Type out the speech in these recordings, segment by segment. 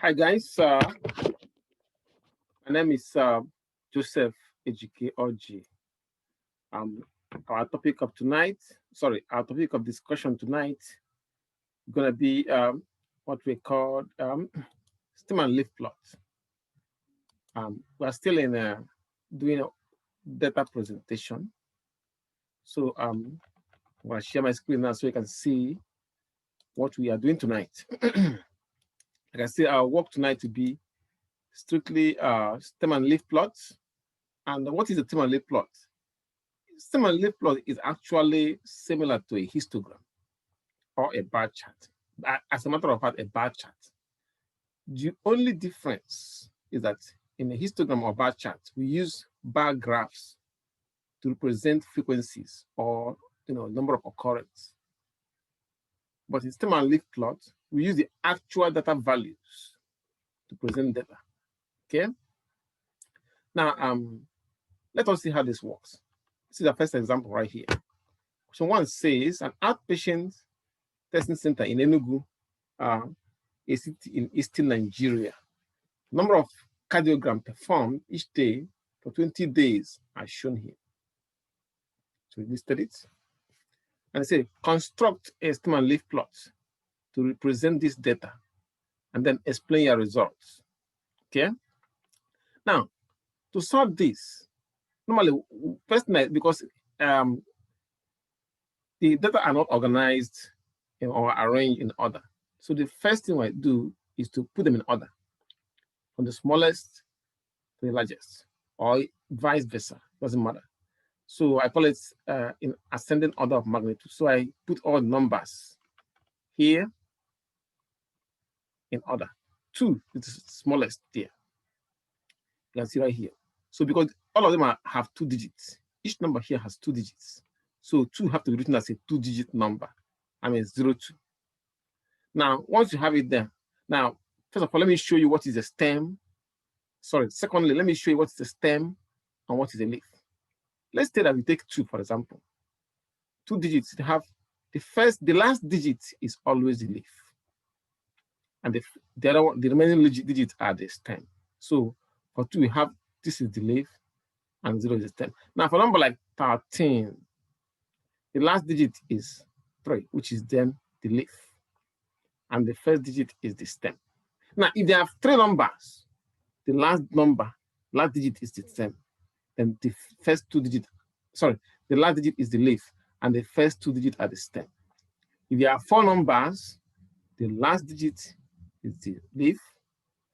Hi guys, my name is Joseph Ejike Oji. Our topic of discussion tonight is gonna be what we call stem and leaf plot. We are still in doing a data presentation, so I'm gonna share my screen now so you can see what we are doing tonight. Like I say, our work tonight will be strictly stem and leaf plots. And what is a stem and leaf plot? Stem and leaf plot is actually similar to a histogram or a bar chart. As a matter of fact, a bar chart. The only difference is that in a histogram or bar chart, we use bar graphs to represent frequencies or number of occurrence. But in stem and leaf plot, we use the actual data values to present data. Okay. Now, let us see how this works. This is the first example right here. Question 1 says an outpatient testing center in Enugu, a city in eastern Nigeria. Number of cardiogram performed each day for 20 days are shown here. So we listed it. And I say construct a stem and leaf plot to represent this data and then explain your results. Okay. Now, to solve this, normally, first, because the data are not organized or arranged in order. So the first thing I do is to put them in order, from the smallest to the largest, or vice versa, doesn't matter. So I call it in ascending order of magnitude. So I put all numbers here in order. 2 is the smallest there. You can see right here. So because all of them have 2 digits, each number here has 2 digits. So 2 have to be written as a 2-digit number. I mean 02. Now, once you have it there, now, first of all, let me show you what is a stem. Sorry, secondly, let me show you what is a stem and what is a leaf. Let's say that we take 2, for example. 2 digits have the last digit is always the leaf. And the remaining digits are the stem. So for 2, we have this is the leaf and 0 is the stem. Now for number like 13, the last digit is 3, which is then the leaf. And the first digit is the stem. Now, if they have 3 numbers, the last digit is the stem. Then the first 2 digits, the last digit is the leaf, and the first 2 digits are the stem. If you have 4 numbers, the last digit is the leaf,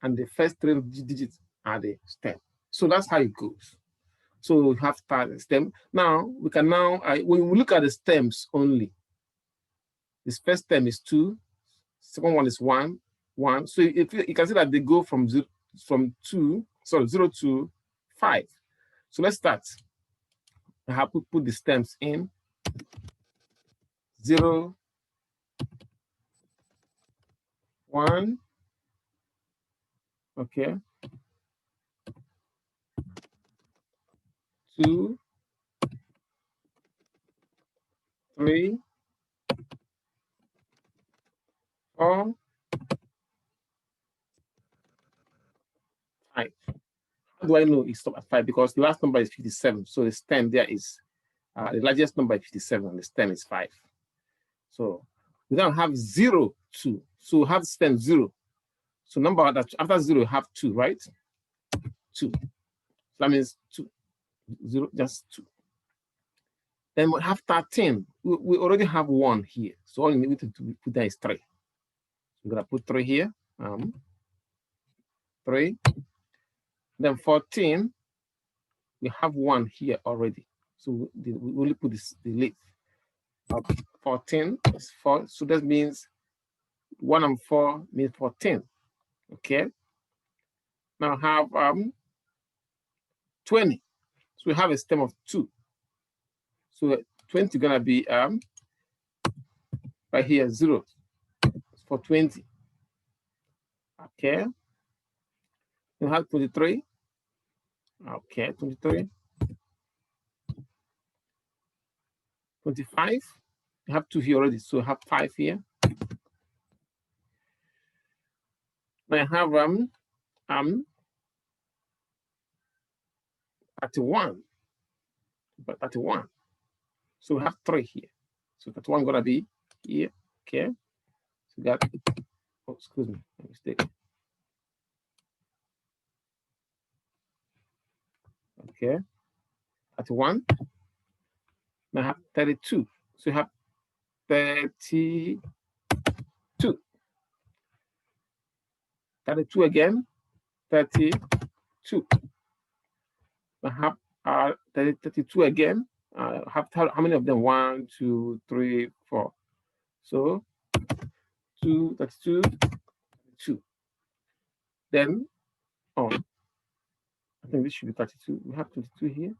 and the first 3 digits are the stem. So that's how it goes. So we have stem. Now we can when we look at the stems only, this first stem is 2, second one is 1, 1. So if you can see that they go from 0 to 5. So let's start. I have to put the stems in 0, 1, okay, 2, 3, 4, 5. How do I know it stopped at 5? Because the last number is 57. So the stem there is the largest number is 57, and the stem is 5. So we don't have 0, 2. So we have stem 0. So number that after 0, we have 2, right? 2. That means 2. 0, just 2. Then we have 13. We already have 1 here. So all we need to put there is 3. We're going to put 3 here. 3. Then 14, we have 1 here already. So we only put the leaf. 14 is 4. So that means 1 and 4 means 14. Okay. Now have 20. So we have a stem of 2. So 20 gonna be right here 0 for 20. Okay. You have 23. Okay, 23. 25. You have 2 here already, so you have 5 here. I have 31, but 31. So we have 3 here. So 31 gonna be here. Okay. So we got, oh, excuse me, mistake. Okay. 31. Now I have 32. So you have 32. 32 again. 32. I have 32 again. How many of them? 1, 2, 3, 4. So 2, 32, 2. Then, oh, I think this should be 32. We have 22 here.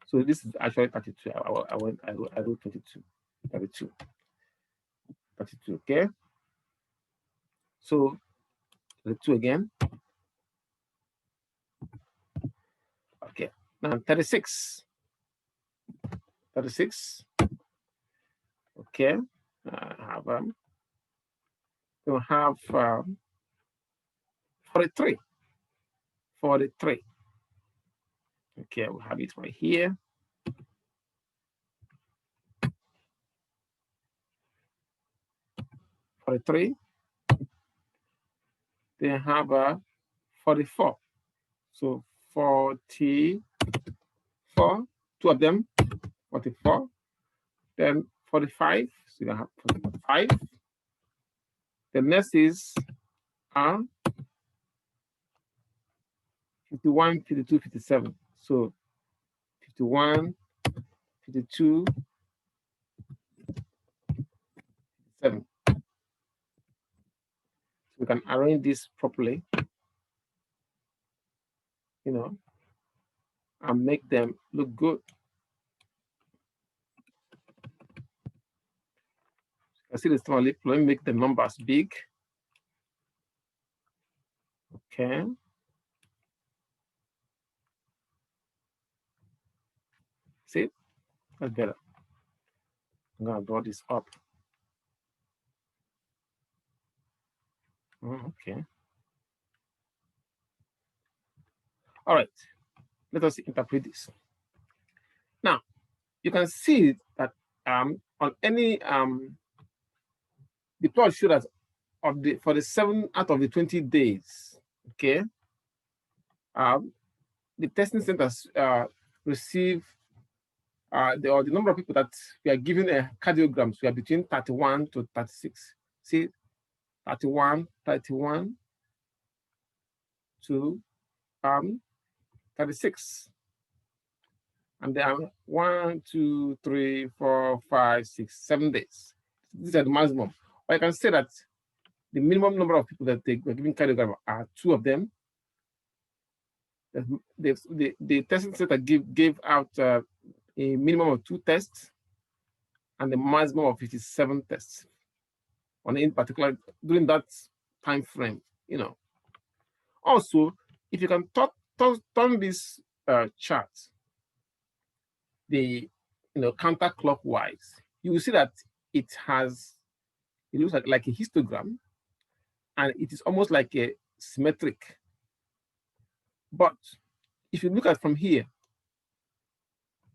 So this is actually 32. I wrote 22. 32. 32. Okay. So 32 again. Okay. Now 36. 36. Okay. We'll have 43. 43. Okay, we'll have it right here. Three. They have 44. So 44. 2 of them. 44. Then 45. So you have 45. The next is 51, 52, 57. So 51, 52, 57. So we can arrange this properly, you know, and make them look good. I see this one. Let me make the numbers big. Okay. See, that's better. I'm gonna draw this up. Oh, okay. All right. Let us interpret this. Now, you can see that on any the plot shows that for the 7 out of the 20 days, okay, the testing centers receive the number of people that we are giving a cardiograms, we are between 31 to 36. See, 31 to 36. And there are 1, 2, 3, 4, 5, 6, 7 days. These are the maximum. Or I can say that the minimum number of people that we're giving cardiogram are 2 of them. The testing center gave out a minimum of 2 tests and the maximum of 57 tests on in particular during that time frame, you know. Also, if you can turn this chart, the counterclockwise, you will see that it looks like a histogram, and it is almost like a symmetric. But if you look at from here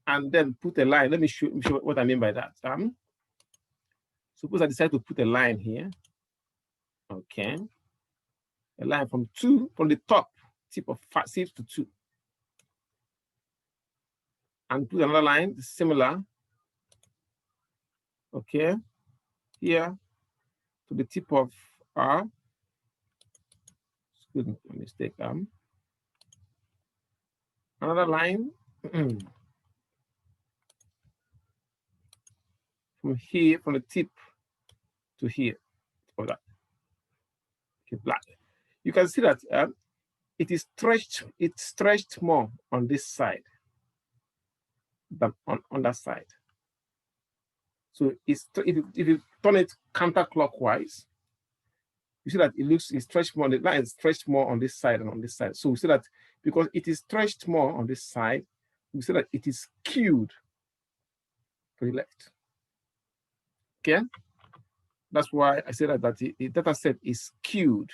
and then put a line, let me show what I mean by that. Suppose I decide to put a line here. Okay. A line from the top tip of 5 to 2. And put another line similar. Okay. Here to the tip of excuse me, mistake. Another line from here, from the tip to here, of that. Okay, black. You can see that it is stretched. It's stretched more on this side than on that side. So it's if you turn it counterclockwise, you see that it's stretched more. The line is stretched more on this side and on this side. So we see that because it is stretched more on this side, we see that it is skewed to the left. Okay. That's why I said that the data set is skewed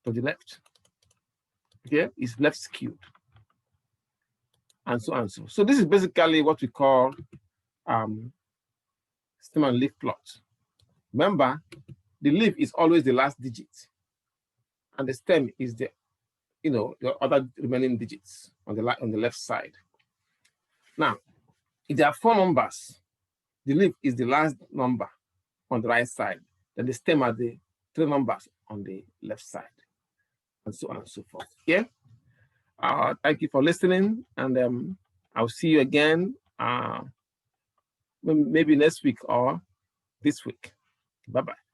to the left. Okay, it's left skewed. And so on and so. So this is basically what we call stem and leaf plot. Remember, the leaf is always the last digit, and the stem is the the other remaining digits on the left side. Now, if there are 4 numbers, the leaf is the last number on the right side, then the stem are the 3 numbers on the left side, and so on and so forth. Yeah. Thank you for listening, and I'll see you again maybe next week or this week. Bye-bye.